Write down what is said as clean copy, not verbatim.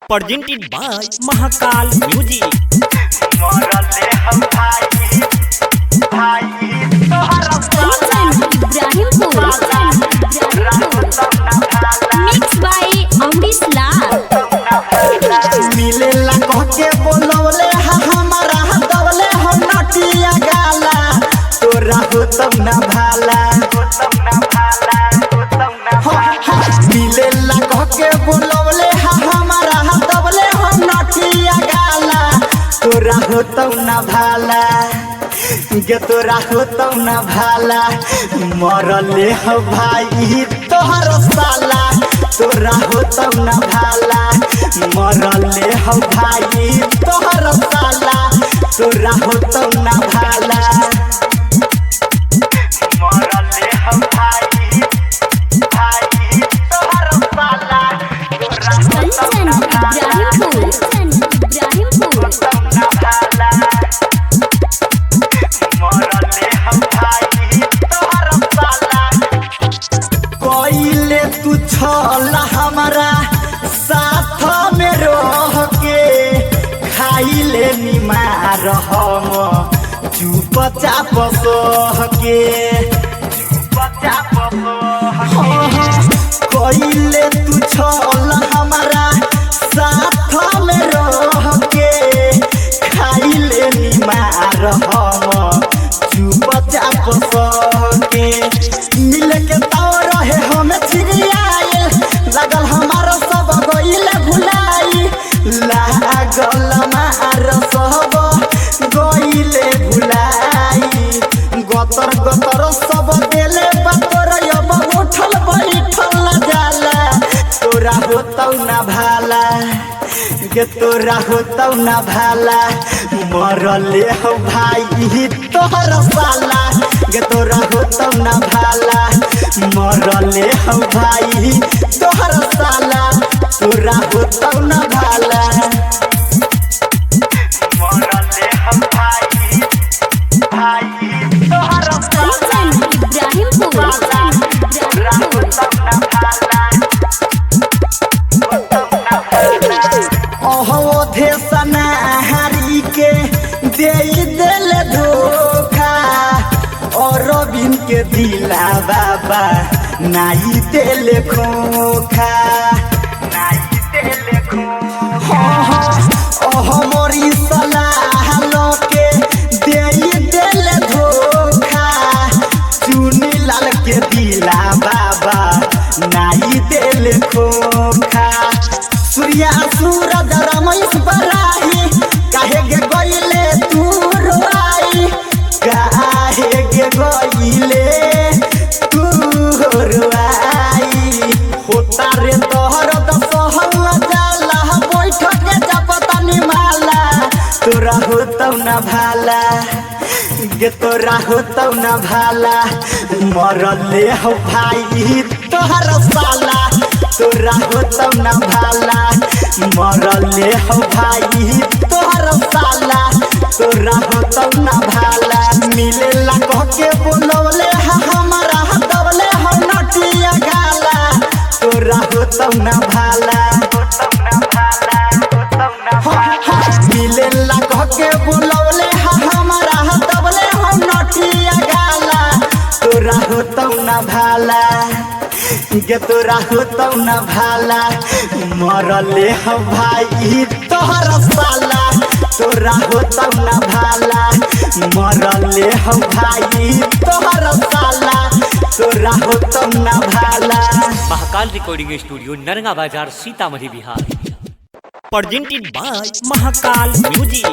presented by Mahakal Music। मरले हम भाई तोहरा Mixed by Amrish Lal। मिलेला कह के बोलवले हमारा दवले हम नटिया गाला तोरा हो तब ना भाला मिलेला कह के बोलवले हमारा दवले हम नटिया गाला तोरा हो तब ना भाला गे तोरा हो तब ना भाला मरले हो भाई तोहर साला तोरा हो तब ना भाला मरले हो भाई तोहर साला तोरा हो तब ना भाला मरले हो भाई तोहर साला तोरा हो तब ना भाला कोइले तू छला हमारा साथ में रह के खाइले निमार हम चुपचाप सह के कोइले तू छला हमारा साथ में रह के खाइले निमार हम चुपचाप सह के मिल के ताव रहे हमें छिड़ियाए लागल हमारा सब गइल भुलाई लागल मार सब गइल भुलाई गतर गतर सब देले बतर अब उठल बैठल जाला तोरा होतौ ना भाला गे तोरा होतौ ना भाला मरले हो भाई तोहर साला गे तोरा होतौ ना भाला मरले हो भाई तोहर साला तोरा होतौ ना भाला मरले हो भाई तोहर साला तोरा होतौ ना भाला ओहो सनाहरी के दे दिल धोखा और बिन के दिला बाबा नाई दिल खोखा ओहो मोरी सलाह के दे दिल धोखा चुनी लाल के दिला बाबा नाई दिल खोखा सूर्या सूरज रमेश बराही काहे गे गइले तू रोई काहे गे गइले तू रोई होता रे तोहर दसहल जाला बैठ के जपतनी माला तोरा होतौ ना भाला गे तोरा होतौ ना भाला मरले हो भाई तोहर साला तोरा होतौ ना भाला मरले हो भाई तोहर साला तोरा होतौ ना भाला मिलेला कह के बोलवले हमारा दवले हम नटिया गाला तोरा होतौ ना भाला मिलेला कह के बोलवले हमारा दवले हम नटिया गाला तोरा होतौ ना भाला गे तोरा होतौ ना भाला मरले हो भाई तोहर साला तोरा होतौ ना भाला मरले हो भाई तोहर साला तोरा होतौ ना भाला। महाकाल रिकॉर्डिंग स्टूडियो नरगा बाजार Sitamarhi Bihar. presented by Mahakal Music।